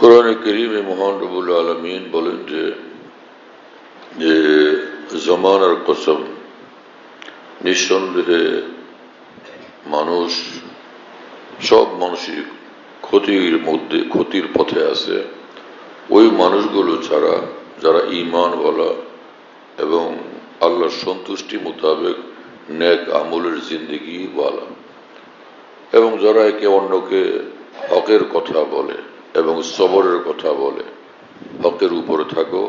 কোরআনে কারীমে মহান রব্বুল আলামিন বলেন যে যে জমানার কসম, নিঃসন্দেহে মানুষ, সব মানুষই ক্ষতির পথে আছে। ওই মানুষগুলো ছাড়া যারা ঈমানওয়ালা এবং আল্লাহর সন্তুষ্টি মোতাবেক নেক আমলের জিন্দেগিওয়ালা এবং যারা একে অন্যকে হকের কথা বলে এবং সবরের কথা বলে, হকের উপরে থাকো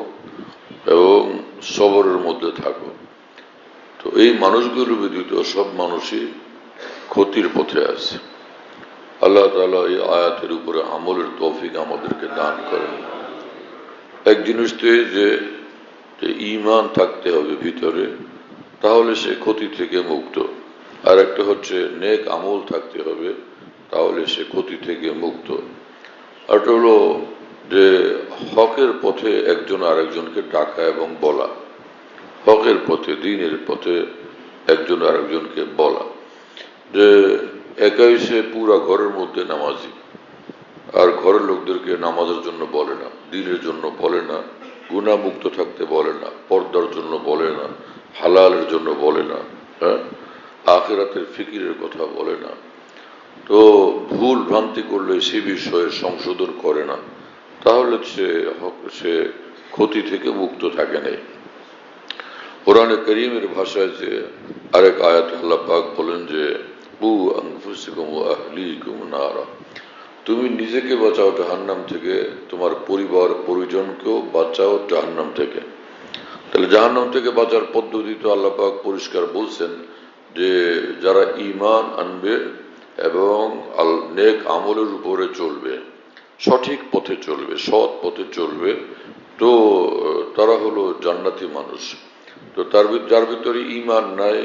এবং সবরের মধ্যে থাকো। তো এই মানুষগুলো ব্যতীত সব মানুষই ক্ষতির পথে আছে। আল্লাহ তাআলা এই আয়াতের উপরে আমলের তৌফিক আমাদেরকে দান করেন। এক জিনিস তো যে ঈমান থাকতে হবে ভিতরে, তাহলে সে ক্ষতি থেকে মুক্ত। আর একটা হচ্ছে নেক আমল থাকতে হবে, তাহলে সে ক্ষতি থেকে মুক্ত। আর একটা হলো যে হকের পথে একজন আরেকজনকে ডাকা এবং বলা, হকের পথে, দ্বীনের পথে একজন আরেকজনকে বলা। যে একাই সে পুরা ঘরের মধ্যে নামাজি, আর ঘরের লোকদেরকে নামাজের জন্য বলে না, দ্বীনের জন্য বলে না, গুনাহমুক্ত থাকতে বলে না, পর্দার জন্য বলে না, হালালের জন্য বলে না, হ্যাঁ, আখিরাতের ফিকিরের কথা বলে না। তো ভুল ভ্রান্তি করলে সে বিষয়ে সংশোধন করে না, তাহলে সে ক্ষতি থেকে মুক্ত থাকে নাই। কোরআনে কারীমের ভাষায় যে আরেক আয়াত আল্লাহ পাক বলেন যে কু আনফুসাকুম ওয়া আহলিকুম নারা, তুমি নিজেকে বাঁচাও জাহান্নাম থেকে, তোমার পরিবার পরিজনকেও বাঁচাও জাহান্নাম থেকে। তাহলে জাহান্নাম থেকে বাঁচার পদ্ধতি তো আল্লাহ পাক পরিষ্কার বলছেন যে যারা ঈমান আনবে এবং নেক আমলের উপরে চলবে, সঠিক পথে চলবে, সৎ পথে চলবে, তো তারা হলো জান্নাতি মানুষ। তো যার ভিতরে ঈমান নাই,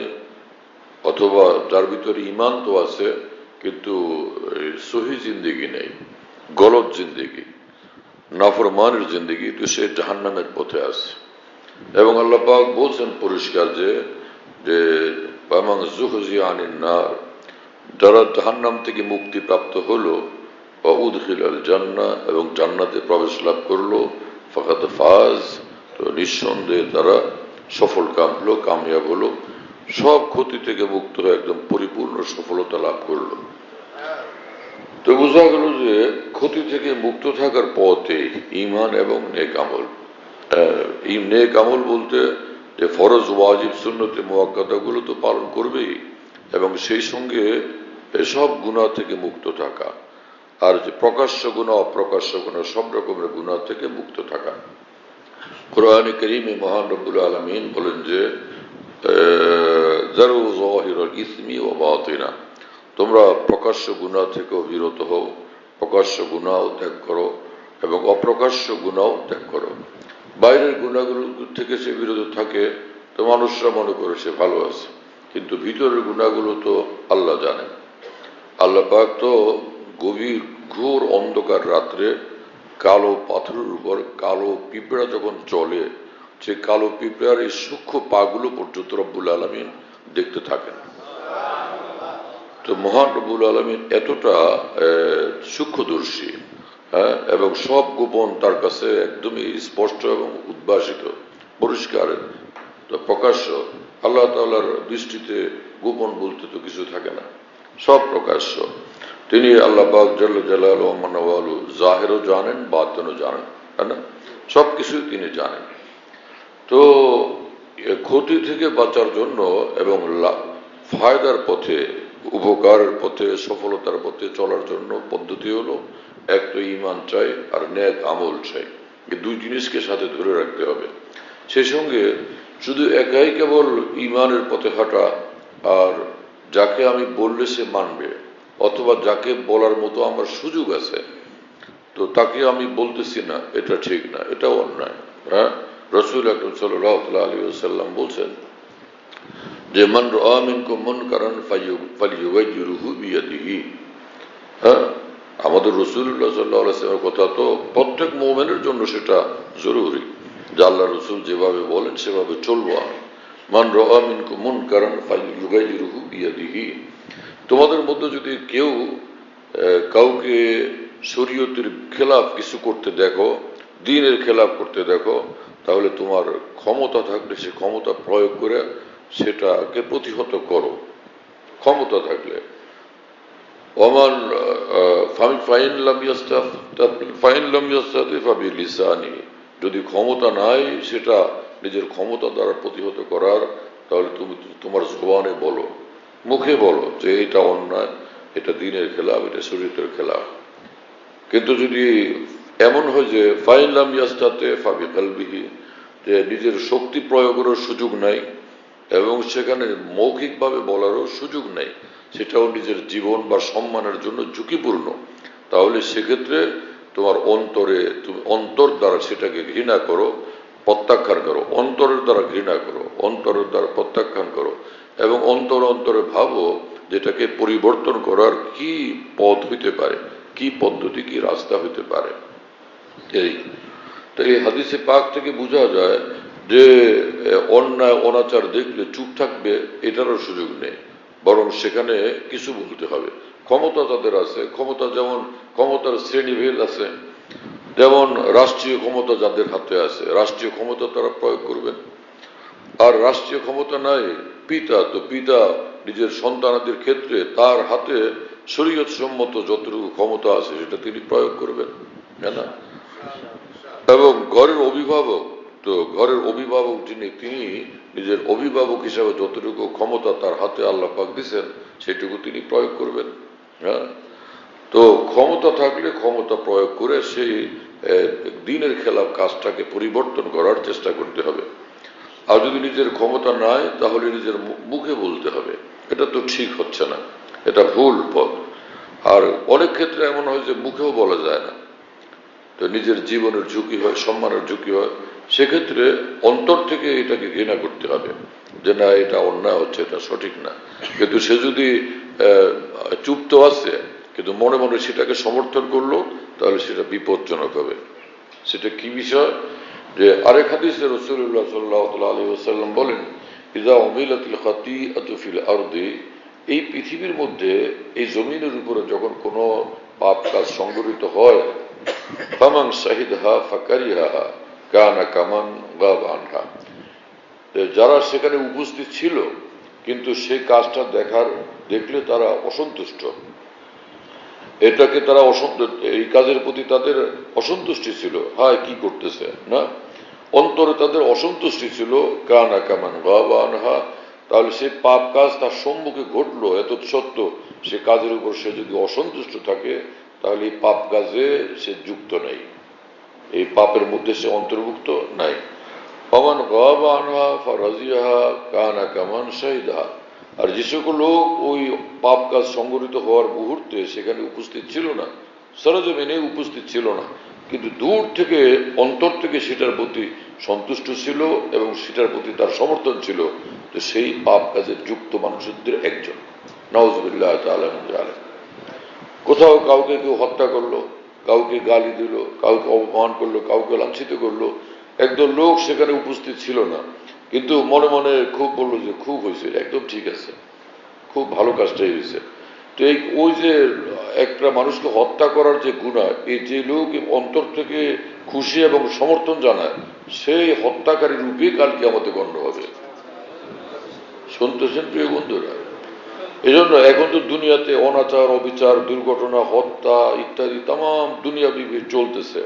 অথবা যার ভিতরে ঈমান তো আছে কিন্তু সহি জিন্দেগি নেই, গলত জিন্দেগি, নাফরমানের জিন্দেগি, তো সে জাহান্নামের পথে আছে। এবং আল্লাহ পাক বলছেন পরিষ্কার যে ফামান যুহজিয়া আনিন নার, যারা জাহান্নাম থেকে মুক্তি প্রাপ্ত হলো, ওয়া উদখিলাল জান্নাহ, এবং জান্নাতে প্রবেশ লাভ করলো, ফাকাদ ফাজ, তো নিঃসন্দেহে তারা সফল কাম হলো, কামিয়াব হলো, সব ক্ষতি থেকে মুক্ত হয়ে একদম পরিপূর্ণ সফলতা লাভ করলো। তো বোঝা গেল যে ক্ষতি থেকে মুক্ত থাকার পথে ঈমান এবং নেক আমল। নেক আমল বলতে যে ফরজ, ওয়াজিব, সুন্নতে মুআক্কাদা গুলো তো পালন করবেই, এবং সেই সঙ্গে এসব গুনাহ থেকে মুক্ত থাকা, আর যে প্রকাশ্য গুনাহ, অপ্রকাশ্য গুনাহ, সব রকমের গুনাহ থেকে মুক্ত থাকা। কোরআনে কারীমে মহান রব্বুল আলামিন বলেন যে যারু যাহিরাল ইসমি ওয়া বাতিনা, তোমরা প্রকাশ্য গুনাহ থেকেও বিরত হও, প্রকাশ্য গুনাহ ত্যাগ করো এবং অপ্রকাশ্য গুনাহ ত্যাগ করো। বাইরের গুনাহগুলো থেকে সে বিরত থাকে, তো মানুষরা মনে করে সে ভালো আছে, কিন্তু ভিতরের গুনাহগুলো তো আল্লাহ জানেন। আল্লাহ পাক তো গভীর ঘোর অন্ধকার রাত্রে কালো পাথরের উপর কালো পিঁপড়া যখন চলে, সে কালো পিঁপড়ার এই সূক্ষ্ম পাগুলো পর্যন্ত রব্বুল আলামিন দেখতে থাকেন। তো মহান রব্বুল আলামিন এতটা সূক্ষ্মদর্শী, হ্যাঁ, এবং সব গোপন তার কাছে একদমই স্পষ্ট এবং উদ্ভাসিত, পরিষ্কার, তো প্রকাশ্য। আল্লাহ তাআলার দৃষ্টিতে গোপন বলতে তো কিছু থাকে না, সব প্রকাশ্য। তিনি আল্লাহ পাক জাল্লা জালালুহু ওয়া মানওয়ালু জাহিরও জানেন, বাতিনও জানেন, তাই না? সবকিছুই তিনি জানেন। তো ক্ষতি থেকে বাঁচার জন্য এবং ফায়দার পথে, উপকারের পথে, সফলতার পথে চলার জন্য পদ্ধতি হলো এক তো ঈমান চাই আর নেক আমল চাই। এই দুই জিনিসকে সাথে ধরে রাখতে হবে। সেই সঙ্গে শুধু একাই কেবল ঈমানের পথে হাঁটা, আর যাকে আমি বললে সে মানবে, অথবা যাকে বলার মতো আমার সুযোগ আছে তো তাকে আমি বলতেছি না, এটা ঠিক না, এটা অন্যায়। হ্যাঁ, রাসূল আকরাম সাল্লাল্লাহু আলাইহি ওয়াসাল্লাম বলছেন যে মান রাআ মিনকুম মুনকারান ফালিয়ুগাইয়িরহু বিয়াদিহি। হ্যাঁ, আমাদের রাসূলুল্লাহ সাল্লাল্লাহু আলাইহি ওয়াসাল্লামের কথা তো প্রত্যেক মুমিনের জন্য সেটা জরুরি, যে আল্লাহ রাসূল যেভাবে বলেন সেভাবে চলবো আমি। মান রাআ মিনকুম মুনকারান ফালিয়ুগাইয়িরহু বিয়াদিহি, তোমাদের মধ্যে যদি কেউ কাউকে শরীয়তের খেলাফ কিছু করতে দেখো, দ্বীনের খেলাফ করতে দেখো, তাহলে তোমার ক্ষমতা থাকলে সে ক্ষমতা প্রয়োগ করে সেটাকে প্রতিহত করো, ক্ষমতা থাকলে। ওমান ফাইন লাম ইয়াস্তাতিফ বিলিসানি, যদি ক্ষমতা নাই সেটা নিজের ক্ষমতা দ্বারা প্রতিহত করার, তাহলে তুমি তোমার জবানে বলো, মুখে বলো যে এটা অন্যায়, এটা দ্বীনের খেলাফ, এটা শরীয়তের খেলাফ। কিন্তু যদি এমন হয় যে ফাইন লাম ইয়াস্তাতিফ বিকলবিহি, যে নিজের শক্তি প্রয়োগেরও সুযোগ নাই এবং সেখানে মৌখিকভাবে বলারও সুযোগ নেই, সেটাও নিজের জীবন বা সম্মানের জন্য ঝুঁকিপূর্ণ, তাহলে সেক্ষেত্রে তোমার অন্তরে, তুমি অন্তর দ্বারা সেটাকে ঘৃণা করো, প্রত্যাখ্যান করো, অন্তরের দ্বারা ঘৃণা করো, অন্তরের দ্বারা প্রত্যাখ্যান করো, এবং অন্তরে ভাবো যেটাকে পরিবর্তন করার কি পথ হইতে পারে, কি পদ্ধতি, কি রাস্তা হইতে পারে। এই তো এই হাদিসে পাক থেকে বোঝা যায় যে অন্যায় অনাচার দেখলে চুপ থাকবে এটারও সুযোগ নেই, বরং সেখানে কিছু বলতে হবে। ক্ষমতা যাদের আছে, ক্ষমতা যেমন ক্ষমতার শ্রেণীভেদ আছে, যেমন রাষ্ট্রীয় ক্ষমতা যাদের হাতে আছে রাষ্ট্রীয় ক্ষমতা তারা প্রয়োগ করবেন, আর রাষ্ট্রীয় ক্ষমতা নাই পিতা, তো পিতা নিজের সন্তানাদের ক্ষেত্রে তার হাতে শরীয়ত সম্মত যতটুকু ক্ষমতা আছে সেটা তিনি প্রয়োগ করবেন, তাই না? এবং ঘরের অভিভাবক, তো ঘরের অভিভাবক যিনি, তিনি নিজের অভিভাবক হিসাবে যতটুকু ক্ষমতা তার হাতে আল্লাহ পাক দিয়েছেন সেটুকু তিনি প্রয়োগ করবেন। হ্যাঁ, তো ক্ষমতা থাকলে ক্ষমতা প্রয়োগ করে সেই দ্বীনের খেলাফ কাজটাকে পরিবর্তন করার চেষ্টা করতে হবে। আর যদি নিজের ক্ষমতা নাই তাহলে নিজের মুখে বলতে হবে, এটা তো ঠিক হচ্ছে না, এটা ভুল পথ। আর অনেক ক্ষেত্রে এমন হয় যে মুখেও বলা যায় না, তো নিজের জীবনের ঝুঁকি হয়, সম্মানের ঝুঁকি হয়, সেক্ষেত্রে অন্তর থেকে এটাকে ঘৃণা করতে হবে যে না, এটা অন্যায় হচ্ছে, এটা সঠিক না। কিন্তু সে যদি চুপ তো আছে কিন্তু মনে মনে সেটাকে সমর্থন করলো, তাহলে সেটা বিপজ্জনক হবে। সেটা কি বিষয়? যে আরেক হাদিসে রাসূলুল্লাহ সাল্লাল্লাহু আলাইহি ওয়াসাল্লাম বলেন, ইযা উমিলাতিল খাতিআতু ফিল আরদি, এই পৃথিবীর মধ্যে, এই জমিনের উপরে যখন কোনো পাপ কাজ সংঘটিত হয়, ফামান শাহিদহা ফাকারিহা কানা কামান গাবা আনহা, যারা সেখানে উপস্থিত ছিল কিন্তু সেই কাজটা দেখলে তারা অসন্তুষ্ট, এটাকে তারা এই কাজের প্রতি তাদের অসন্তুষ্টি ছিল, হায় কি করতেছে না, অন্তরে তাদের অসন্তুষ্টি ছিল, কানা কামান গাবা আনহা, তাহলে সেই পাপ কাজ তার সম্মুখে ঘটলো এত সত্য, সে কাজের উপর সে যদি অসন্তুষ্ট থাকে তাহলে এই পাপ কাজে সে যুক্ত নেই, এই পাপের মধ্যে সে অন্তর্ভুক্ত নাই। ফামান গাবা আনহা ফারাজিয়াহা কানা কামান শাহিদাহা, আর যে সকল লোক ওই পাপ কাজ সংঘটিত হওয়ার মুহূর্তে সেখানে উপস্থিত ছিল না, সরজমিনে উপস্থিত ছিল না, কিন্তু দূর থেকে অন্তর থেকে সেটার প্রতি সন্তুষ্ট ছিল এবং সেটার প্রতি তার সমর্থন ছিল, তো সেই পাপ কাজে যুক্ত মানুষদের একজন। নাউজুবিল্লাহ তাআলা মিন যালিক। কোথাও কাউকে কেউ হত্যা করলো, কাউকে গালি দিল, কাউকে অপমান করলো, কাউকে লাঞ্ছিত করলো, একদল লোক সেখানে উপস্থিত ছিল না, কিন্তু মনে মনে খুব বললো যে খুব হয়েছে, একদম ঠিক আছে, খুব ভালো কাজটাই হয়েছে। তো ওই যে একটা মানুষকে হত্যা করার যে গুনাহ, এই যে লোক অন্তর থেকে খুশি এবং সমর্থন জানায়, সেই হত্যাকারী রূপে কালকে আমাদের গণ্য হবে। শুনতেছেন প্রিয় বন্ধুরা? এই জন্য এখন তো দুনিয়াতে অনাচার, অবিচার, দুর্ঘটনা, হত্যা ইত্যাদি তাম দুনিয়া চলতেছে,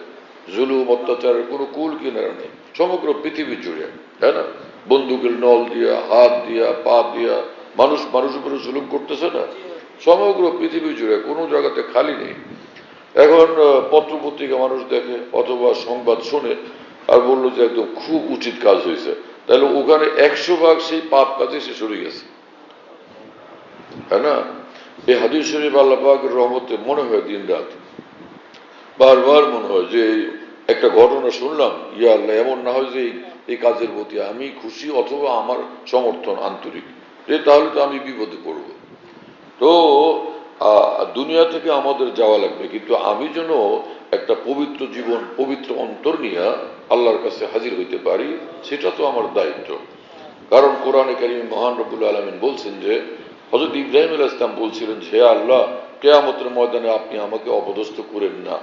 জুলুম অত্যাচারের কোনো কুল কিনারা নেই সমগ্র পৃথিবী জুড়ে, তাই না? বন্দুকের নল দিয়া, হাত দিয়া, পা দিয়া মানুষ উপরে জুলুম করতেছে না, সমগ্র পৃথিবী জুড়ে, কোনো জায়গাতে খালি নেই। এখন পত্রপত্রিকা মানুষ দেখে অথবা সংবাদ শুনে আর বললো যে একদম খুব উচিত কাজ হয়েছে, তাহলে ওখানে 100 ভাগ সেই পাপ কাজে সে সরে গেছে, তাই না? এই হাদিস শরীফ আল্লাহ পাকের রহমতে মনে হয় দিন রাত বারবার মনে হয় যে একটা ঘটনা শুনলাম, ইয়া আল্লাহ, এমন না হয় যে এই কাজের প্রতি আমি খুশি অথবা আমার সমর্থন আন্তরিক, তাহলে তো আমি বিপদে পড়ব। তো দুনিয়া থেকে আমাদের যাওয়া লাগবে, কিন্তু আমি যেন একটা পবিত্র জীবন, পবিত্র অন্তর নিয়ে আল্লাহর কাছে হাজির হইতে পারি, সেটা তো আমার দায়িত্ব। কারণ কোরআনে কারীমে মহান রব্বুল আলামিন বলছেন যে, হযরত ইব্রাহিম আলাইহিস সালাম বলছিলেন, হে আল্লাহ, কিয়ামতের ময়দানে আপনি আমাকে অপদস্থ করেন না।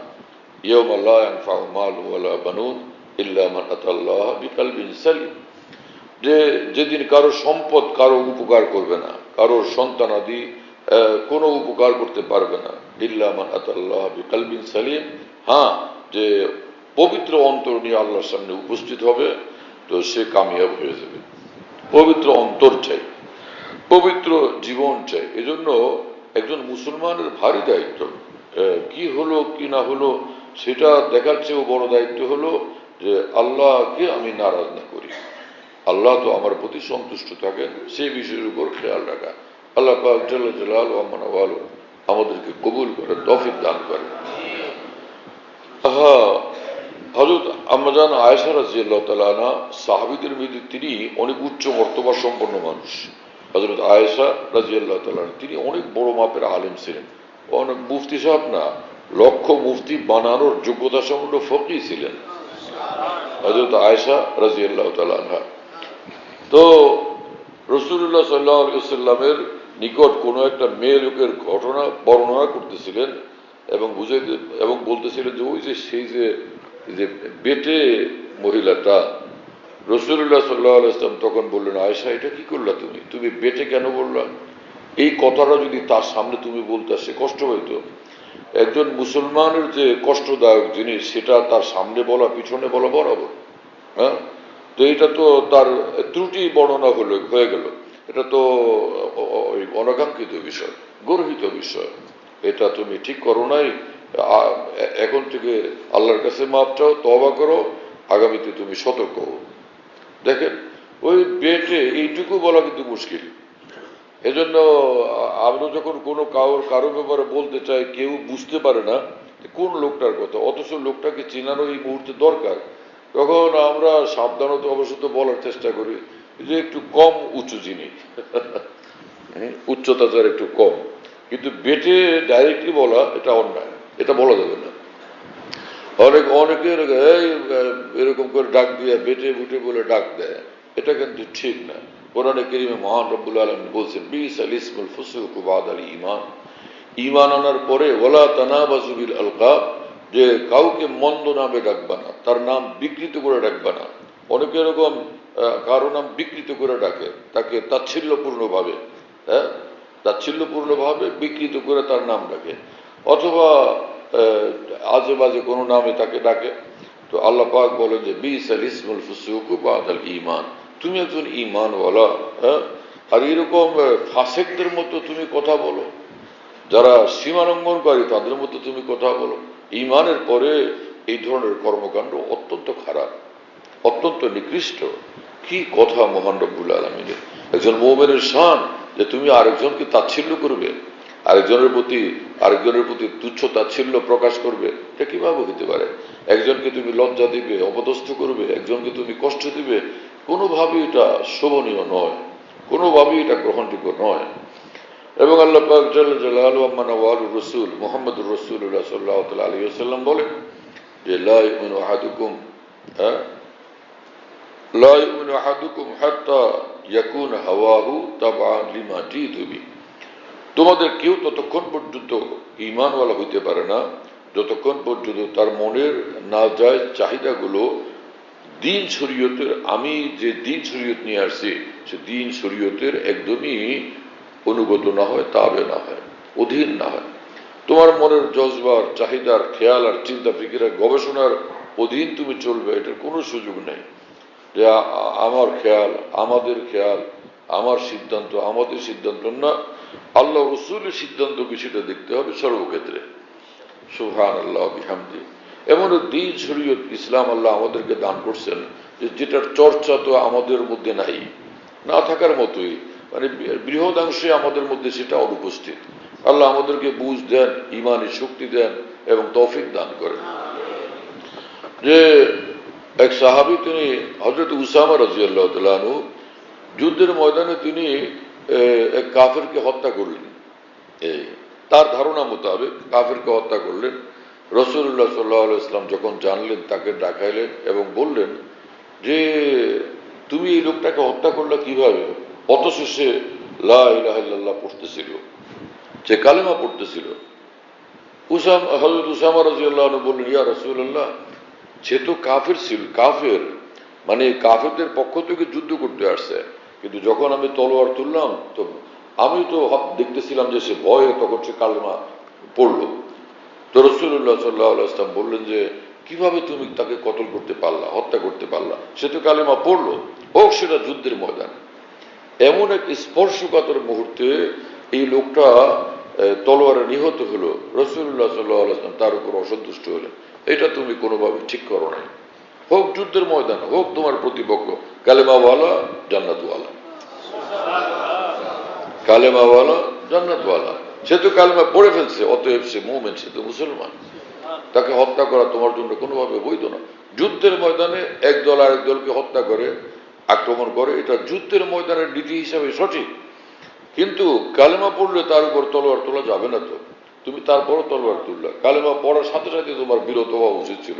ইয়াউমা লা ইয়ানফাউ মালু ওয়ালা বানুন ইল্লা মান আতাল্লাহ বিকালবিন সালিম, যে যেদিন কারো সম্পদ কারো উপকার করবে না, কারো সন্তানাদি কোনো উপকার করতে পারবে না। ইল্লা মান আতাল্লাহ বিকালবিন সালিম, হ্যাঁ, যে পবিত্র অন্তর নিয়ে আল্লাহর সামনে উপস্থিত হবে, তো সে কামিয়াব হয়ে যাবে। পবিত্র অন্তর চাই, পবিত্র জীবন চাই। এজন্য একজন মুসলমানের ভারী দায়িত্ব, কি হলো কি না হলো সেটা দেখার চেয়েও বড় দায়িত্ব হলো যে আল্লাহকে আমি নারাজ না করি, আল্লাহ তো আমার প্রতি সন্তুষ্ট থাকেন, সেই বিষয়ের উপর খেয়াল রাখা। আল্লাহ পাক জাল্লা জালালুহু ওয়া মানাওয়ালু আমাদেরকে কবুল করেন, তৌফিক দান করেন। হযরত আম্মাজান আয়েশা রাদিয়াল্লাহু তাআলা আনহা সাহাবীদের মধ্যে তিনি অনেক উচ্চ মর্তবা সম্পন্ন মানুষ। হযরত আয়েশা রাদিয়াল্লাহু তাআলা তিনি অনেক বড় মাপের আলেম ছিলেন, অনেক মুফতি সাহেব না, লক্ষ মুফতি বানানোর যোগ্যতা সম্পন্ন ফকিহ ছিলেন হযরত আয়েশা রাদিয়াল্লাহু তাআলা আনহা। তো রাসূলুল্লাহ সাল্লাল্লাহু আলাইহি ওয়াসাল্লামের নিকট কোনো একটা মেয়ে লোকের ঘটনা বর্ণনা করতেছিলেন এবং বলতেছিলেন যে ওই যে সেই যে বেটে মহিলাটা। রাসূলুল্লাহ সাল্লাল্লাহু আলাইহি ওয়াসাল্লাম তখন বললেন, আয়েশা এটা কি করলা তুমি বেটে কেন বললা? এই কথাটা যদি তার সামনে তুমি বলতে, সে কষ্ট হইতো। একজন মুসলমানের যে কষ্টদায়ক জিনিস সেটা তার সামনে বলা পিছনে বলা বরাবর, হ্যাঁ। তো এটা তো তার ত্রুটি বর্ণনা হয়ে গেল, এটা তো অনাকাঙ্ক্ষিত বিষয়, গর্হিত বিষয়, এটা তুমি ঠিক করো নাই। এখন থেকে আল্লাহর কাছে মাপ চাও, তওবা করো, আগামীতে তুমি সতর্ক হও। দেখেন ওই বেটে এইটুকু বলা কিন্তু মুশকিল। এজন্য আমরা যখন কোনো কারো ব্যাপারে বলতে চাই, কেউ বুঝতে পারে না কোন লোকটার কথা, অথচ লোকটাকে চেনানো এই মুহূর্তে দরকার, তখন আমরা সাবধানতা অবশ্যই বলার চেষ্টা করি যে একটু কম উঁচু জিনিস, উচ্চতা তার একটু কম। কিন্তু বেটে ডাইরেক্টলি বলা এটা অন্যায়, এটা বলা যাবে না। অনেকে এরকম করে ডাক দিয়ে বেটে বুটে বলে ডাক দেয়, এটা কিন্তু ঠিক না। কোরআনে কারীমে মহান রব্বুল আলামিন বলছেন, বিসাল ইসমুল ফুসুকু বাদাল ঈমান, ঈমান আনার পরে ওয়ালা তানাবাযু বিল আলকাব, যে কাউকে মন্দ নামে ডাকবা না, তার নাম বিকৃত করে ডাকবা না। অনেকে এরকম কারো নাম বিকৃত করে ডাকে, তাকে তাচ্ছিল্যপূর্ণভাবে, হ্যাঁ, তাচ্ছিল্যপূর্ণভাবে বিকৃত করে তার নাম ডাকে, অথবা আজে বাজে কোনো নামে তাকে ডাকে। তো আল্লাহ পাক বলেন যে বিসাল ইসমুল ফুসুকু বাদাল ঈমান, তুমি একজন ঈমানওয়ালা, হ্যাঁ, আর এরকম ফাসেকদের মতো তুমি কথা বলো, যারা সীমালঙ্ঘনকারী তাদের মতো তুমি কথা বলো। ঈমানের পরে এই ধরনের কর্মকাণ্ড অত্যন্ত খারাপ, অত্যন্ত নিকৃষ্ট। কি কথা মহান রব্বুল আলামিনের! একজন মুমিনের শান যে তুমি আরেকজনকে তাচ্ছিল্য করবে, আরেকজনের প্রতি তুচ্ছ তাচ্ছিল্য প্রকাশ করবে, এটা কিভাবে হতে পারে? একজনকে তুমি লজ্জা দিবে, অপদস্থ করবে, একজনকে তুমি কষ্ট দিবে, কোনোভাবেই এটা শোভনীয় নয়, কোনোভাবেই এটা গ্রহণযোগ্য নয়। এবং আল্লাহ পাক জাল্লা জালালুহু ওয়া মানাওয়ালুর রাসূল মুহাম্মদুর রাসূলুল্লাহ সাল্লাল্লাহু আলাইহি ওয়াসাল্লাম বলেন যে লা ইউমিনু আহাদুকুম লা ইউমিনু আহাদুকুম হাত্তা ইয়াকুনা হাওয়াহু তাবআন লিমা জিতু বি, তোমাদের কেউ ততক্ষণ পর্যন্ত ঈমানওয়ালা হইতে পারে না যতক্ষণ পর্যন্ত তার মনের নাজায়েজ চাহিদাগুলো দ্বীন শরীয়তের, আমি যে দ্বীন শরীয়ত নিয়ে আসছি সে দ্বীন শরীয়তের একদমই অনুগত না হয়, তাবে না হয়, অধীন না হয়। তোমার মনের জজবার, চাহিদার, খেয়াল আর চিন্তা ফিকিরের গবেষণার অধীন তুমি চলবে, এটার কোনো সুযোগ নেই যে আমার খেয়াল, আমাদের খেয়াল, আমার সিদ্ধান্ত, আমাদের সিদ্ধান্ত না, আল্লাহ রাসূলের সিদ্ধান্ত কি সেটা দেখতে হবে সর্বক্ষেত্রে। সুবহানাল্লাহ বিহামদি। এমন দ্বীন শরীয়ত ইসলাম আল্লাহ আমাদেরকে দান করছেন যেটার চর্চা তো আমাদের মধ্যে নাই, না থাকার মতোই, মানে বৃহদাংশে আমাদের মধ্যে সেটা অনুপস্থিত। আল্লাহ আমাদেরকে বুঝ দেন, ঈমানের শক্তি দেন এবং তৌফিক দান করেন। যে এক সাহাবী, তিনি হযরত উসামা রাদিয়াল্লাহু তাআলা আনহু, যুদ্ধের ময়দানে তিনি এক কাফেরকে হত্যা করলেন। তার ধারণা মোতাবেক কাফেরকে হত্যা করলেন। রাসূলুল্লাহ সাল্লাল্লাহু আলাইহি ওয়াসাল্লাম যখন জানলেন, তাকে ডাকাইলেন এবং বললেন যে তুমি এই লোকটাকে হত্যা করলে কিভাবে, অথচ সে লা ইলাহা ইল্লাল্লাহ পড়তেছিল। যে কালেমা পড়তেছিল, হযরত উসামা রাদিয়াল্লাহু আনহু বললেন, ইয়া রাসূলুল্লাহ, সে তো কাফের ছিল, কাফের মানে কাফেরদের পক্ষ থেকে যুদ্ধ করতে আসছে, কিন্তু যখন আমি তলোয়ার তুললাম তো আমি তো দেখতেছিলাম যে সে ভয়ে তখন সে কালেমা পড়লো। তো রাসূলুল্লাহ সাল্লাল্লাহু আলাইহি ওয়াসাল্লাম বললেন যে কিভাবে তুমি তাকে কতল করতে পারলা, হত্যা করতে পারলা, সে তো কালেমা পড়লো, হোক সেটা যুদ্ধের ময়দানে। এমন এক স্পর্শকাতর মুহূর্তে এই লোকটা তলোয়ারে নিহত হলো। রাসূলুল্লাহ সাল্লাল্লাহু আলাইহি ওয়াসাল্লাম তার উপর অসন্তুষ্ট হলেন, এটা তুমি কোনোভাবে ঠিক করো নাই, হোক যুদ্ধের ময়দান, হোক তোমার প্রতিপক্ষ, কালেমাওয়ালা জান্নাতওয়ালা, কালেমাওয়ালা জান্নাতওয়ালা। সে তো কালেমা পড়ে ফেলছে, অতএব সে মুমিন, সে তো মুসলমান, তাকে হত্যা করা তোমার জন্য কোনোভাবে বৈধ না। যুদ্ধের ময়দানে এক দল আরেক দলকে হত্যা করে, আক্রমণ করে, এটা যুদ্ধের ময়দানের নীতি হিসাবে সঠিক, কিন্তু কালেমা পড়লে তার উপর তলোয়ার তোলা যাবে না। তো তুমি তারপরও তলোয়ার তুললা, কালেমা পড়ার সাথে সাথে তোমার বিরত হওয়া উচিত ছিল।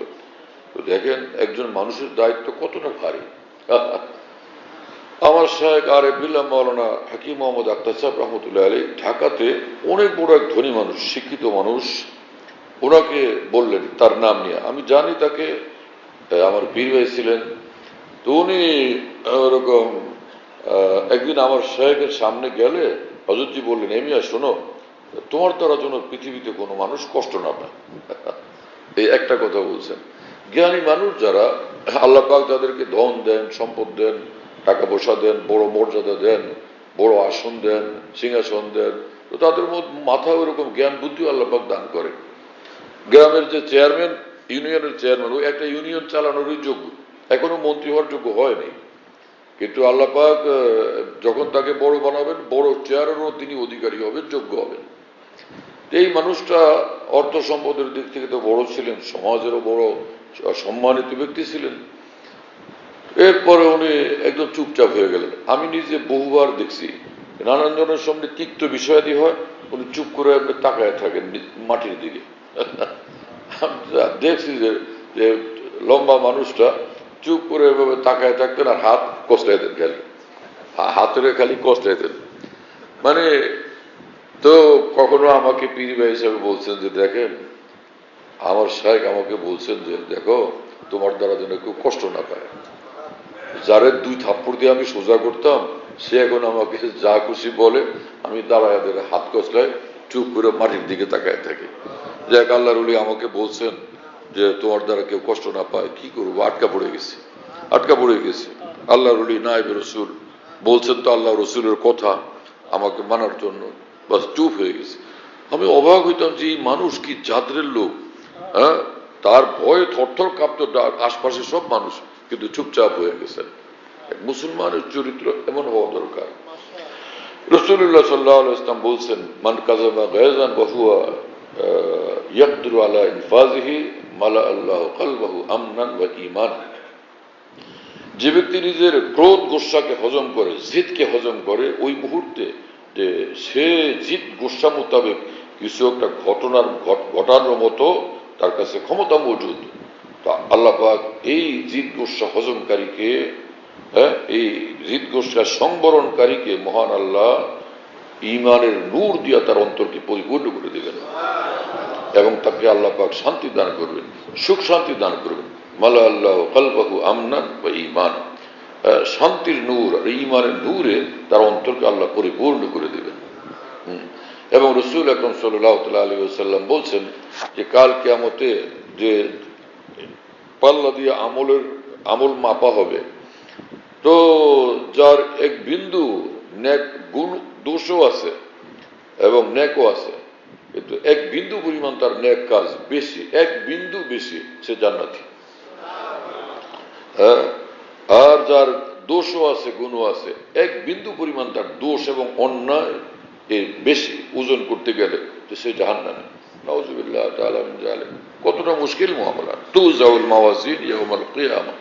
তো দেখেন একজন মানুষের দায়িত্ব কতটা ভারী। আমার শায়েখ আরেফ বিল্লাহ মাওলানা হাকিম মোহাম্মদ আখতার সাহেব রহমতুল্লাহ আলাইহি ঢাকাতে অনেক বড় এক ধনী মানুষ, শিক্ষিত মানুষ, ওনাকে বললেন তার নাম নিয়ে, আমি জানি তাকে, আমার পীর ভাই ছিলেন। তো উনি ওরকম একদিন আমার শায়েখের সামনে গেলে হযরতজি বললেন, এমিয়া শোনো, তোমার দ্বারা যেন পৃথিবীতে কোনো মানুষ কষ্ট না পায়। এই একটা কথা বলছেন। জ্ঞানী মানুষ যারা, আল্লাহ পাক যাদেরকে ধন দেন, সম্পদ দেন, টাকা পয়সা দেন, বড় মর্যাদা দেন, বড় আসন দেন, সিংহাসন দেন, তো তাদের মাথায় ওরকম জ্ঞান বুদ্ধি আল্লাহ পাক দান করে। গ্রামের যে চেয়ারম্যান, ইউনিয়নের চেয়ারম্যান, ওই একটা ইউনিয়ন চালানোরই যোগ্য, এখনো মন্ত্রী হওয়ার যোগ্য হয়নি, কিন্তু আল্লাহ পাক যখন তাকে বড় বানাবেন, বড় চেয়ারেরও তিনি অধিকারী হবেন, যোগ্য হবেন। এই মানুষটা অর্থ সম্পদের দিক থেকে তো বড় ছিলেন, সমাজেরও বড় সম্মানিত ব্যক্তি ছিলেন। এরপরে উনি একদম চুপচাপ হয়ে গেলেন। আমি নিজে বহুবার দেখছি, নানান জনের সামনে তিক্ত বিষয়াদি হয়, উনি চুপ করে তাকায় থাকেন মাটির দিকে। দেখছি যে লম্বা মানুষটা চুপ করে এভাবে তাকায় থাকতেন আর হাত কষলাইতেন, খালি হাতের খালি কষলাইতেন। মানে তো কখনো আমাকে পীর ভাই হিসাবে বলছেন যে দেখেন, আমার শায়েখ আমাকে বলছেন যে দেখো, তোমার দ্বারা যেন কেউ কষ্ট না পায়। যারে 2 থাপ্পড় দিয়ে আমি সোজা করতাম, সে এখন আমাকে যা খুশি বলে, আমি দাঁড়ায় হাত কষলায় চুপ করে মাটির দিকে তাকায় থাকি। যাক, আল্লাহর ওলি আমাকে বলছেন যে তোমার দ্বারা কেউ কষ্ট না পায়, কি করবো, আটকা পড়ে গেছি, আটকা পড়ে গেছি। আল্লাহর ওলি নায়েবে রসুল বলছেন তো আল্লাহ রসুলের কথা আমাকে মানার জন্য, বাস চুপ হয়ে গেছে। আমি অবাক হইতাম যে এই মানুষ কি জাদরের লোক, হ্যাঁ, তার ভয়ে থরথর কাঁপত আশপাশে সব মানুষ, কিন্তু চুপচাপ হয়ে গেছেন। মুসলমানের চরিত্র এমন হওয়া দরকার। রাসূলুল্লাহ সাল্লাল্লাহু আলাইহি ওয়াসাল্লাম বলছেন, মান কাযাবা গায়জান ওয়া হুয়া ইয়াকদিরু আলা ইনফাযিহি মালা আল্লাহু কলবাহু আমনান ওয়া ঈমান। যে ব্যক্তি নিজের ক্রোধ গোসাকে হজম করে, জিদকে হজম করে, ওই মুহূর্তে যে সে জিদ গোসা মোতাবেক কিছু একটা ঘটানোর মতো তার কাছে ক্ষমতা মজুদ। তা আল্লাহ পাক এই জিদ গোসা হজমকারীকে, এই জিদ গোসা সংবরণকারীকে মহান আল্লাহ ঈমানের নূর দিয়া তার অন্তরকে পরিপূর্ণ করে দেবেন এবং তাকে আল্লাহ পাক শান্তি দান করবেন, সুখ শান্তি দান করবেন। মালা আল্লাহ কলবাহু আমনান ওয়া ঈমান, শান্তির নূর আর ঈমানের নূরে তার অন্তরকে আল্লাহ পরিপূর্ণ করে দেবেন। এবং রাসূল আকরাম সাল্লাল্লাহু আলাইহি ওয়াসাল্লাম বলছেন যে কাল কিয়ামতে যে পাল্লা দিয়ে আমল মাপা হবে, তো যার এক বিন্দু নেক গুণ দোষও আছে এবং নেকও আছে, কিন্তু এক বিন্দু পরিমাণ তার নেক কাজ বেশি, এক বিন্দু বেশি, সে জান্নাতি। আর যার দোষও আছে, গুণও আছে, এক বিন্দু পরিমাণ তার দোষ এবং অন্যায় বেশি ওজন করতে গেলে তো সে জাহান্নামী। নাউযুবিল্লাহ তাআলা মিন যালিক। কতটা মুশকিল মামলা। তুজাউল মাওয়াজিন ইয়াউমাল কিয়ামা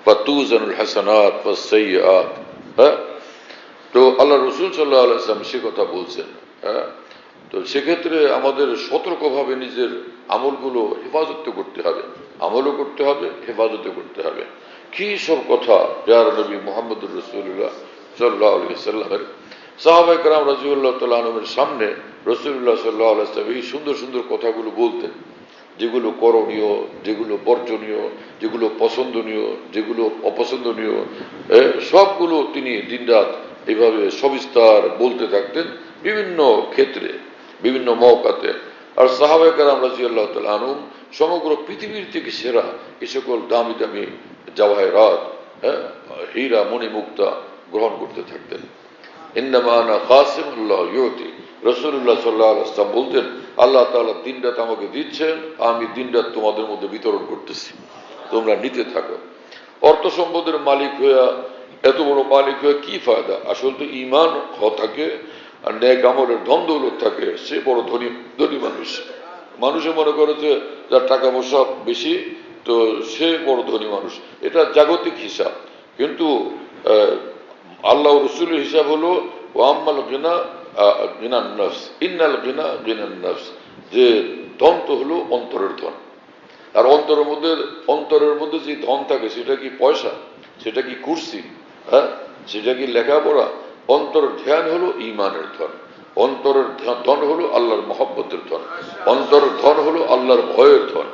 ওয়া তুজানুল হাসানাত ওয়াস সাইয়্যাত। তো আল্লাহ রাসূল সাল্লাল্লাহু আলাইহি ওয়াসাল্লাম সে কথা বলছেন। তো সেক্ষেত্রে আমাদের সতর্কভাবে নিজের আমলগুলো হেফাজত করতে হবে, আমলও করতে হবে, হেফাজত করতে হবে। কি সব কথা প্যারা নবী মুহাম্মদুর রাসূলুল্লাহ সাল্লাল্লাহু আলাইহি ওয়াসাল্লামের সাহাবায়ে কেরাম রাদিয়াল্লাহু তাআলা আনহুর সামনে রাসূলুল্লাহ সাল্লাল্লাহু আলাইহি ওয়াসাল্লাম এই সুন্দর সুন্দর কথাগুলো বলতেন, যেগুলো করণীয়, যেগুলো বর্জনীয়, যেগুলো পছন্দনীয়, যেগুলো অপছন্দনীয়, সবগুলো তিনি দিনরাত এইভাবে সবিস্তার বলতে থাকতেন বিভিন্ন ক্ষেত্রে, বিভিন্ন মওকাতে। আর সাহাবায়ে কেরাম রাদিয়াল্লাহু তাআলা আনহুম সমগ্র পৃথিবীর থেকে সেরা এই সকল দামি দামি জাওহারাত, হীরা মণিমুক্তা গ্রহণ করতে থাকতেন। ইন্নামা আনা কাসিমুল্লাহ ইউতি, রাসূলুল্লাহ সাল্লাল্লাহু আলাইহি ওয়াসাল্লাম বলতেন, আল্লাহ তাআলা দিনরাত আমাকে দিচ্ছেন, আমি দিনরাত তোমাদের মধ্যে বিতরণ করতেছি, তোমরা নিতে থাকো। অর্থ সম্পদের মালিক হইয়া, এত বড় মালিক হয়ে কি ফায়দা? আসল তো ঈমান থাকে আর নেক আমলের ধন দৌলত থাকে, সে বড় ধনী ধনী মানুষ। মানুষে মনে করে যে যার টাকা পয়সা বেশি তো সে বড় ধনী মানুষ, এটা জাগতিক হিসাব। কিন্তু আল্লাহ রসুলের হিসাব হলো ওয়াম্মাল গিনা গিনান নফস, ইন্নাল গিনা গিনান নফস, যে ধন তো হলো অন্তরের ধন। আর অন্তরের মধ্যে যে ধন থাকে সেটা কি পয়সা, সেটা কি কুরসি, সেটা কি লেখাপড়া? অন্তরের ধ্যান হলো ঈমানের ধন, অন্তরের ধন হলো আল্লাহর মহব্বতের ধন, অন্তরের ধন হলো আল্লাহর ভয়ের ধন,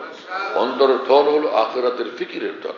অন্তরের ধন হলো আখিরাতের ফিকিরের ধন।